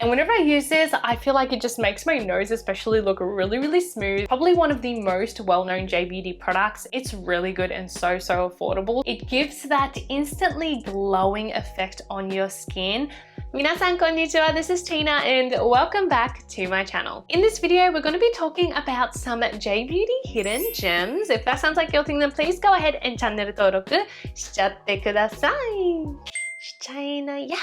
And whenever I use this, I feel like it just makes my nose especially look really smooth. Probably one of the most well-known J Beauty products. It's really good and so affordable. It gives that instantly glowing effect on your skin. Minasan konnichiwa, this is Tina and welcome back to my channel. In this video, we're going to be talking about some J Beauty hidden gems. If that sounds like your thing, then please go ahead and channel登録しちゃってください。しちゃいなよ。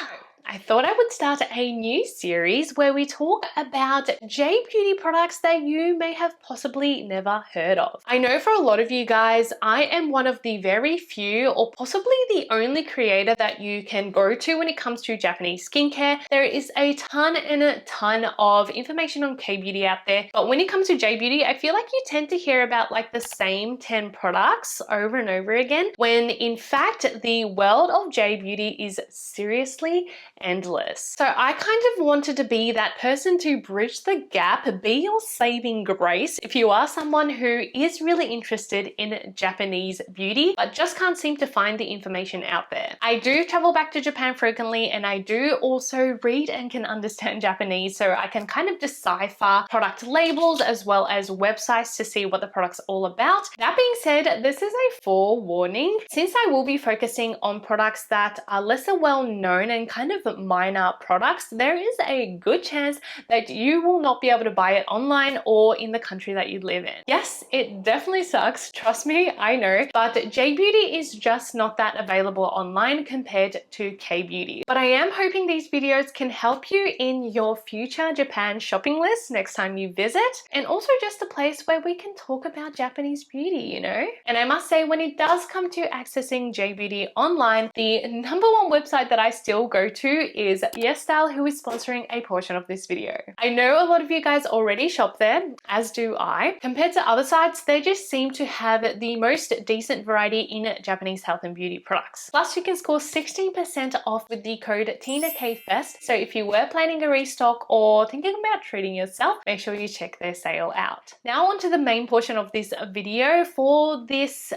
I thought I would start a new series where we talk about J Beauty products that you may have possibly never heard of. I know for a lot of you guys, I am one of the very few or possibly the only creator that you can go to when it comes to Japanese skincare. There is a ton and a ton of information on K Beauty out there, but when it comes to J Beauty, I feel like you tend to hear about like the same 10 products over and over again, when in fact the world of J Beauty is seriously endless. So I kind of wanted to be that person to bridge the gap, be your saving grace if you are someone who is really interested in Japanese beauty but just can't seem to find the information out there. I do travel back to Japan frequently and I do also read and can understand Japanese, so I can kind of decipher product labels as well as websites to see what the product's all about. That being said, this is a forewarning. Since I will be focusing on products that are lesser well known and kind of minor products, there is a good chance that you will not be able to buy it online or in the country that you live in. Yes, it definitely sucks, trust me, I know, but J Beauty is just not that available online compared to K Beauty. But I am hoping these videos can help you in your future Japan shopping list next time you visit, and also just a place where we can talk about Japanese beauty, you know? And I must say, when it does come to accessing J Beauty online, the #1 website that I still go to is YesStyle, who is sponsoring a portion of this video. I know a lot of you guys already shop there, as do I. Compared to other sites, they just seem to have the most decent variety in Japanese health and beauty products. Plus, you can score 16% off with the code TinaKFest. So if you were planning a restock or thinking about treating yourself, make sure you check their sale out. Now on to the main portion of this video. For this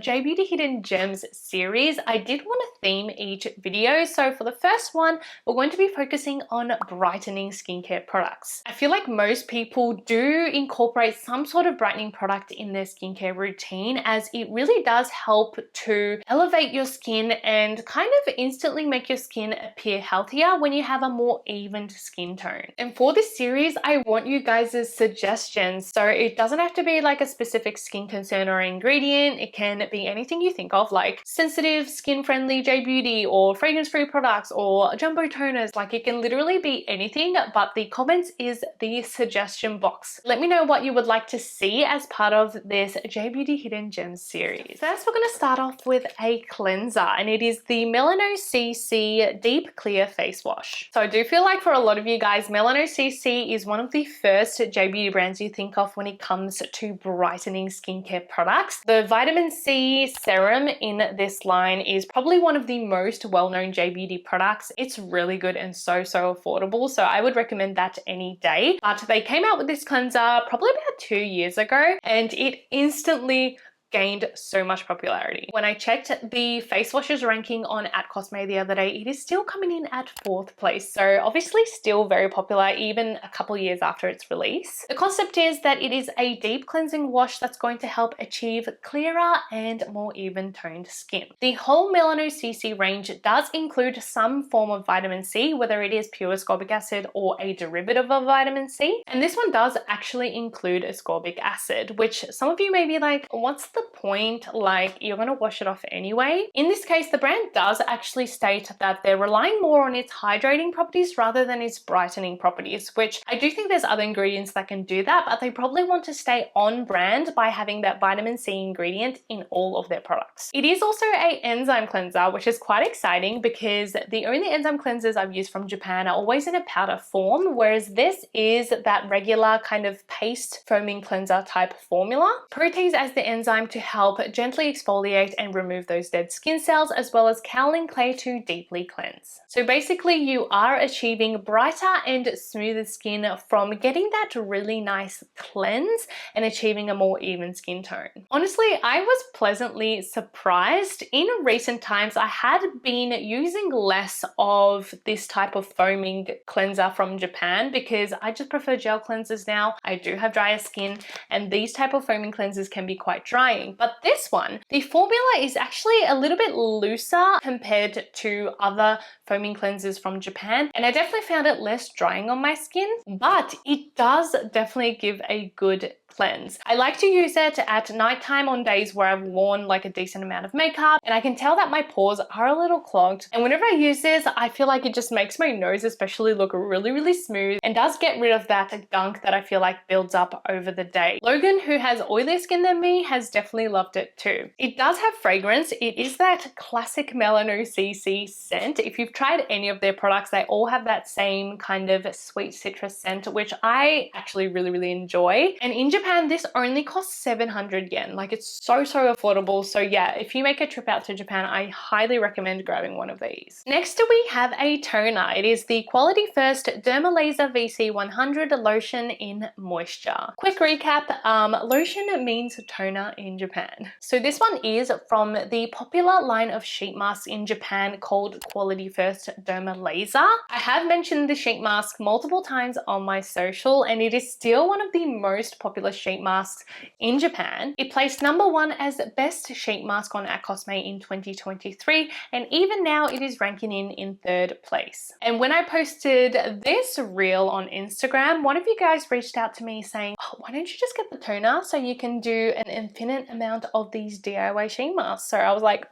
J Beauty Hidden Gems series, I did want to theme each video. So for the first one, we're going to be focusing on brightening skincare products. I feel like most people do incorporate some sort of brightening product in their skincare routine, as it really does help to elevate your skin and kind of instantly make your skin appear healthier when you have a more evened skin tone. And for this series, I want you guys' suggestions. So it doesn't have to be like a specific skin concern or ingredient. It can be anything you think of, like sensitive, skin-friendly J Beauty or fragrance-free products or jumbo toners. Like, it can literally be anything, but the comments is the suggestion box. Let me know what you would like to see as part of this J Beauty Hidden Gems series. First, we're going to start off with a cleanser, and it is the Melano CC Deep Clear Face Wash. So I do feel like for a lot of you guys, Melano CC is one of the first J Beauty brands you think of when it comes to brightening skincare products. The vitamin C serum in this line is probably one of the most well-known J Beauty products. It's really good and so affordable, so I would recommend that any day. But they came out with this cleanser probably about 2 years ago, and it instantly gained so much popularity. When I checked the face washes ranking on @Cosme the other day, it is still coming in at 4th place. So obviously still very popular even a couple years after its release. The concept is that it is a deep cleansing wash that's going to help achieve clearer and more even toned skin. The whole Melano CC range does include some form of vitamin C, whether it is pure ascorbic acid or a derivative of vitamin C. And this one does actually include ascorbic acid, which some of you may be like, what's the point? Like, you're going to wash it off anyway. In this case, the brand does actually state that they're relying more on its hydrating properties rather than its brightening properties, which I do think there's other ingredients that can do that, but they probably want to stay on brand by having that vitamin C ingredient in all of their products. It is also a enzyme cleanser, which is quite exciting because the only enzyme cleansers I've used from Japan are always in a powder form, whereas this is that regular kind of paste foaming cleanser type formula. Protease as the enzyme to help gently exfoliate and remove those dead skin cells, as well as kaolin clay to deeply cleanse. So basically you are achieving brighter and smoother skin from getting that really nice cleanse and achieving a more even skin tone. Honestly, I was pleasantly surprised. In recent times, I had been using less of this type of foaming cleanser from Japan because I just prefer gel cleansers now. I do have drier skin, and these type of foaming cleansers can be quite drying. But this one, the formula is actually a little bit looser compared to other foaming cleansers from Japan, and I definitely found it less drying on my skin, but it does definitely give a good cleanse. I like to use it at nighttime on days where I've worn like a decent amount of makeup, and I can tell that my pores are a little clogged. And whenever I use this, I feel like it just makes my nose especially look really smooth and does get rid of that gunk that I feel like builds up over the day. Logan, who has oilier skin than me, has definitely loved it too. It does have fragrance. It is that classic Melano CC scent. If you've tried any of their products, they all have that same kind of sweet citrus scent, which I actually really enjoy. And in Japan, this only costs 700 yen. Like, it's so affordable. So yeah, if you make a trip out to Japan, I highly recommend grabbing one of these. Next we have a toner. It is the Quality First Derma Laser VC100 Lotion in Moisture. Quick recap, lotion means toner in Japan. So this one is from the popular line of sheet masks in Japan called Quality First Derma Laser. I have mentioned the sheet mask multiple times on my social, and it is still one of the most popular sheet masks in Japan. It placed #1 as best sheet mask on Cosme in 2023, and even now it is ranking in 3rd place. And when I posted this reel on Instagram, one of you guys reached out to me saying, oh, why don't you just get the toner so you can do an infinite amount of these DIY sheet masks? So I was like,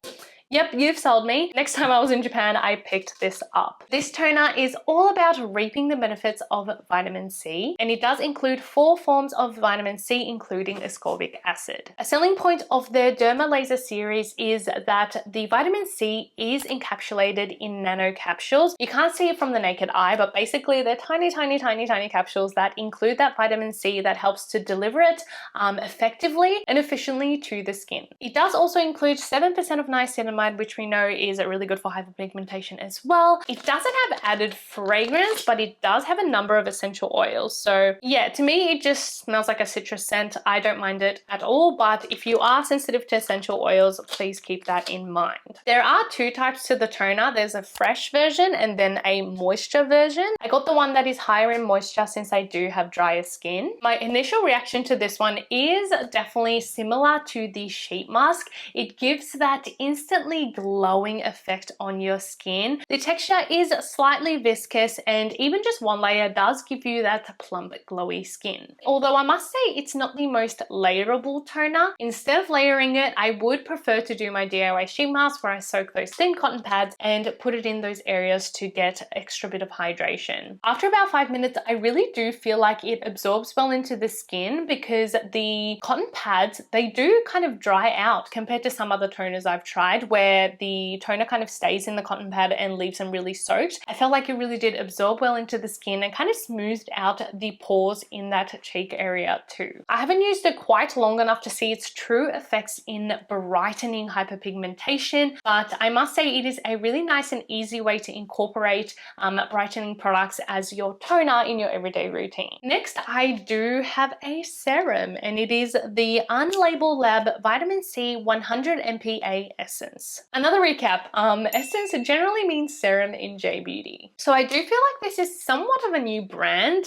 yep, you've sold me. Next time I was in Japan, I picked this up. This toner is all about reaping the benefits of vitamin C, and it does include 4 forms of vitamin C, including ascorbic acid. A selling point of the Derma Laser series is that the vitamin C is encapsulated in nano capsules. You can't see it from the naked eye, but basically they're tiny capsules that include that vitamin C that helps to deliver it effectively and efficiently to the skin. It does also include 7% of niacinamide, which we know is really good for hyperpigmentation as well. It doesn't have added fragrance, but it does have a number of essential oils. So yeah, to me, it just smells like a citrus scent. I don't mind it at all, but if you are sensitive to essential oils, please keep that in mind. There are 2 types to the toner. There's a fresh version and then a moisture version. I got the one that is higher in moisture since I do have drier skin. My initial reaction to this one is definitely similar to the sheet mask. It gives that instantly glowing effect on your skin. The texture is slightly viscous, and even just one layer does give you that plump glowy skin. Although I must say it's not the most layerable toner. Instead of layering it, I would prefer to do my DIY sheet mask where I soak those thin cotton pads and put it in those areas to get extra bit of hydration. After about 5 minutes, I really do feel like it absorbs well into the skin because the cotton pads, they do kind of dry out compared to some other toners I've tried where the toner kind of stays in the cotton pad and leaves them really soaked. I felt like it really did absorb well into the skin and kind of smoothed out the pores in that cheek area too. I haven't used it quite long enough to see its true effects in brightening hyperpigmentation, but I must say it is a really nice and easy way to incorporate brightening products as your toner in your everyday routine. Next, I do have a serum, and it is the Unlabel Lab Vitamin C 100 MPa Essence. Another recap, Essence generally means serum in J-beauty. So I do feel like this is somewhat of a new brand.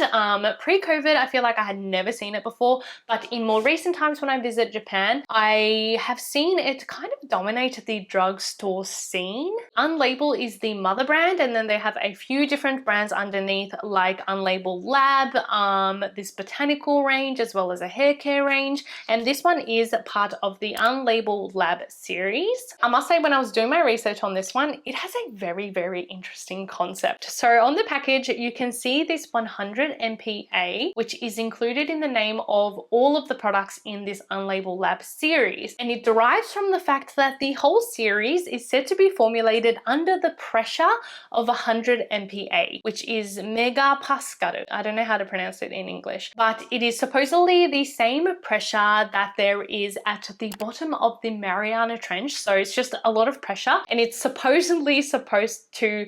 Pre-COVID, I feel like I had never seen it before, but in more recent times when I visit Japan, I have seen it kind of dominate the drugstore scene. Unlabel is the mother brand, and then they have a few different brands underneath, like Unlabel Lab, this botanical range, as well as a hair care range, and this one is part of the Unlabel Lab series. I must must say, when I was doing my research on this one, it has a very, very interesting concept. So on the package, you can see this 100 MPa, which is included in the name of all of the products in this Unlabel Lab series. And it derives from the fact that the whole series is said to be formulated under the pressure of 100 MPa, which is megapascal. I don't know how to pronounce it in English, but it is supposedly the same pressure that there is at the bottom of the Mariana Trench. So it's just a lot of pressure, and it's supposedly supposed to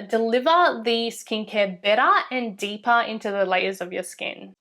deliver the skincare better and deeper into the layers of your skin.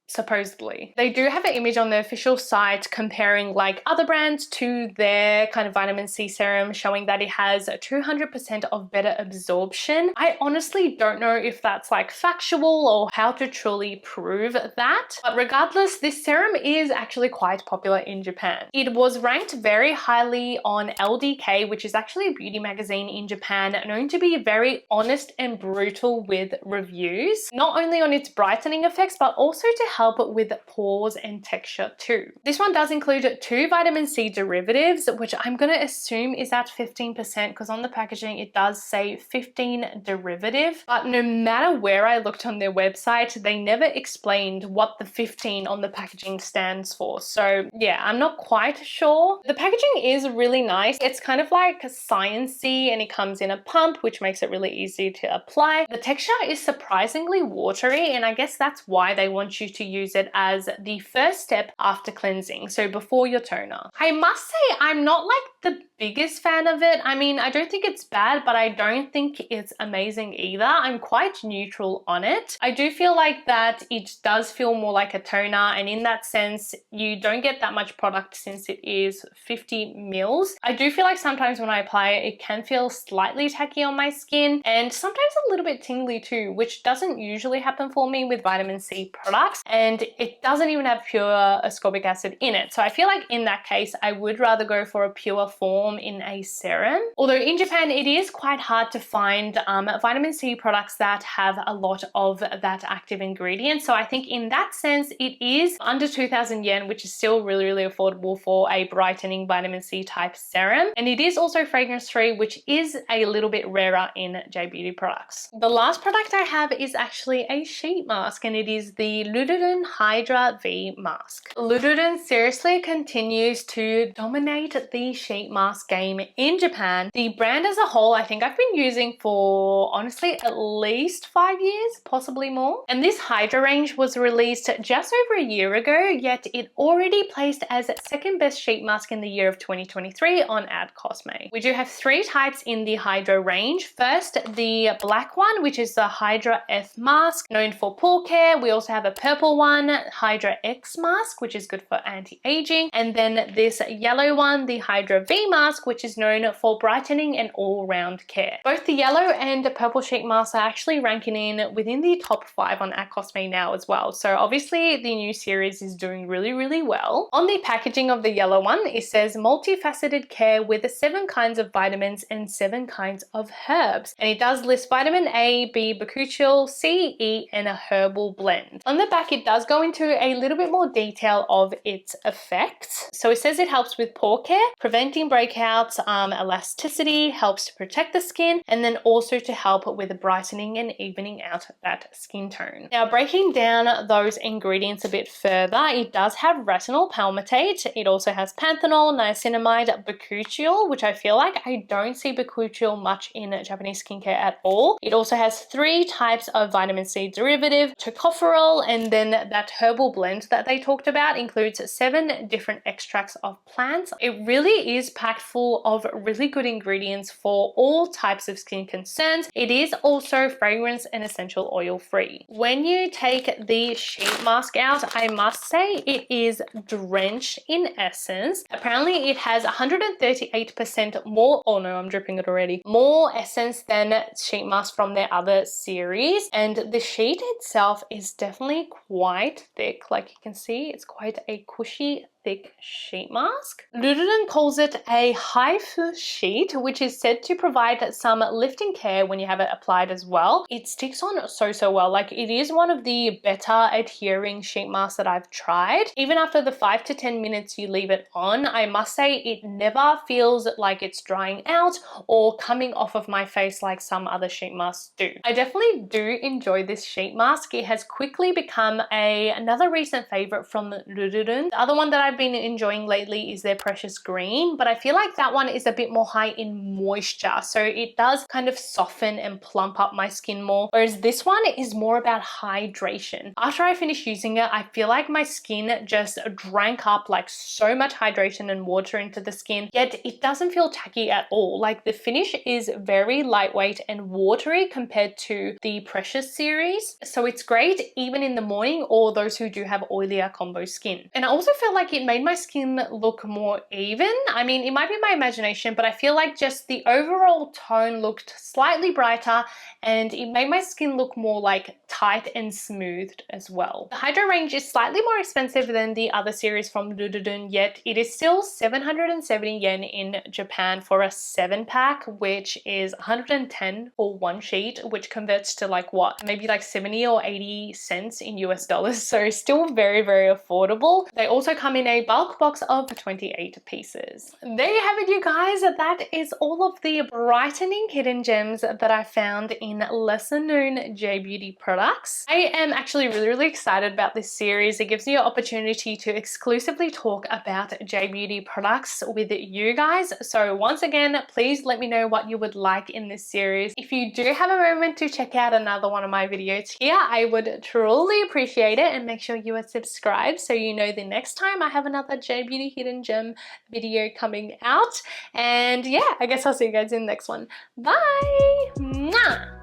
Supposedly. They do have an image on the official site comparing like other brands to their kind of vitamin C serum, showing that it has 200% of better absorption. I honestly don't know if that's like factual or how to truly prove that, but regardless, this serum is actually quite popular in Japan. It was ranked very highly on LDK, which is actually a beauty magazine in Japan, known to be very honest and brutal with reviews, not only on its brightening effects, but also to help with pores and texture too. This one does include 2 vitamin C derivatives, which I'm going to assume is at 15%, because on the packaging it does say 15 derivative, but no matter where I looked on their website, they never explained what the 15 on the packaging stands for. So yeah, I'm not quite sure. The packaging is really nice. It's kind of like sciencey, and it comes in a pump, which makes it really easy to apply. The texture is surprisingly watery, and I guess that's why they want you to use it as the first step after cleansing, so before your toner. I must say, I'm not like the biggest fan of it. I mean, I don't think it's bad, but I don't think it's amazing either. I'm quite neutral on it. I do feel like that it does feel more like a toner, and in that sense, you don't get that much product since it is 50 mils. I do feel like sometimes when I apply it, it can feel slightly tacky on my skin, and sometimes a little bit tingly too, which doesn't usually happen for me with vitamin C products, and it doesn't even have pure ascorbic acid in it. So I feel like in that case, I would rather go for a pure form in a serum. Although in Japan, it is quite hard to find vitamin C products that have a lot of that active ingredient. So I think in that sense, it is under 2,000 yen, which is still really, really affordable for a brightening vitamin C type serum. And it is also fragrance free, which is a little bit rarer in J Beauty products. The last product I have is actually a sheet mask, and it is the Ludoden Hydra V mask. Ludoden seriously continues to dominate the sheet mask game in Japan. The brand as a whole, I think I've been using for honestly at least 5 years, possibly more. And this Hydra range was released just over a year ago, yet it already placed as second best sheet mask in the year of 2023 on Ad Cosme. We do have 3 types in the Hydra range. First, the black one, which is the Hydra F mask, known for pore care. We also have a purple one, Hydra X mask, which is good for anti-aging. And then this yellow one, the Hydra V mask, which is known for brightening and all-round care. Both the yellow and the purple sheet masks are actually ranking in within the top 5 on Ad Cosme now as well. So obviously the new series is doing really, really well. On the packaging of the yellow one, it says multifaceted care with 7 kinds of vitamins and 7 kinds of herbs. And it does list vitamin A, B, bakuchiol, C, E, and a herbal blend. On the back, it does go into a little bit more detail of its effects. So it says it helps with pore care, preventing breakouts, elasticity, helps to protect the skin, and then also to help with brightening and evening out that skin tone. Now, breaking down those ingredients a bit further, it does have retinol palmitate. It also has panthenol, niacinamide, bakuchiol, which I feel like I don't see bakuchiol much in Japanese skincare at all. It also has 3 types of vitamin C derivative, tocopherol, and then that herbal blend that they talked about includes 7 different extracts of plants. It really is packed full of really good ingredients for all types of skin concerns. It is also fragrance and essential oil free. When you take the sheet mask out, I must say it is drenched in essence. Apparently it has 138% more, oh no, I'm dripping it already, more essence than sheet masks from their other series. And the sheet itself is definitely quite thick. Like you can see, it's quite a cushy thick sheet mask. Lotion calls it a HIFU sheet, which is said to provide some lifting care when you have it applied as well. It sticks on so well. Like, it is one of the better adhering sheet masks that I've tried. Even after the 5 to 10 minutes you leave it on, I must say it never feels like it's drying out or coming off of my face like some other sheet masks do. I definitely do enjoy this sheet mask. It has quickly become another recent favorite from Lotion. The other one that I've been enjoying lately is their Precious Green, but I feel like that one is a bit more high in moisture, so it does kind of soften and plump up my skin more, whereas this one is more about hydration. After I finish using it, I feel like my skin just drank up like so much hydration and water into the skin, yet it doesn't feel tacky at all. Like, the finish is very lightweight and watery compared to the Precious series, so it's great even in the morning or those who do have oilier combo skin. And I also feel like it made my skin look more even. I mean, it might be my imagination, but I feel like just the overall tone looked slightly brighter and it made my skin look more like tight and smoothed as well. The Hydro range is slightly more expensive than the other series from Lotion, yet it is still 770 yen in Japan for a 7-pack, which is 110 for one sheet, which converts to like what, maybe like 70 or 80 cents in US dollars. So still very affordable. They also come in a bulk box of 28 pieces. There you have it, you guys. That is all of the brightening hidden gems that I found in lesser known J Beauty products. I am actually really excited about this series. It gives me an opportunity to exclusively talk about J Beauty products with you guys. So once again, please let me know what you would like in this series. If you do have a moment to check out another one of my videos here, I would truly appreciate it, and make sure you are subscribed so you know the next time I have another J Beauty hidden gem video coming out. And yeah, I guess I'll see you guys in the next one. Bye! Mwah!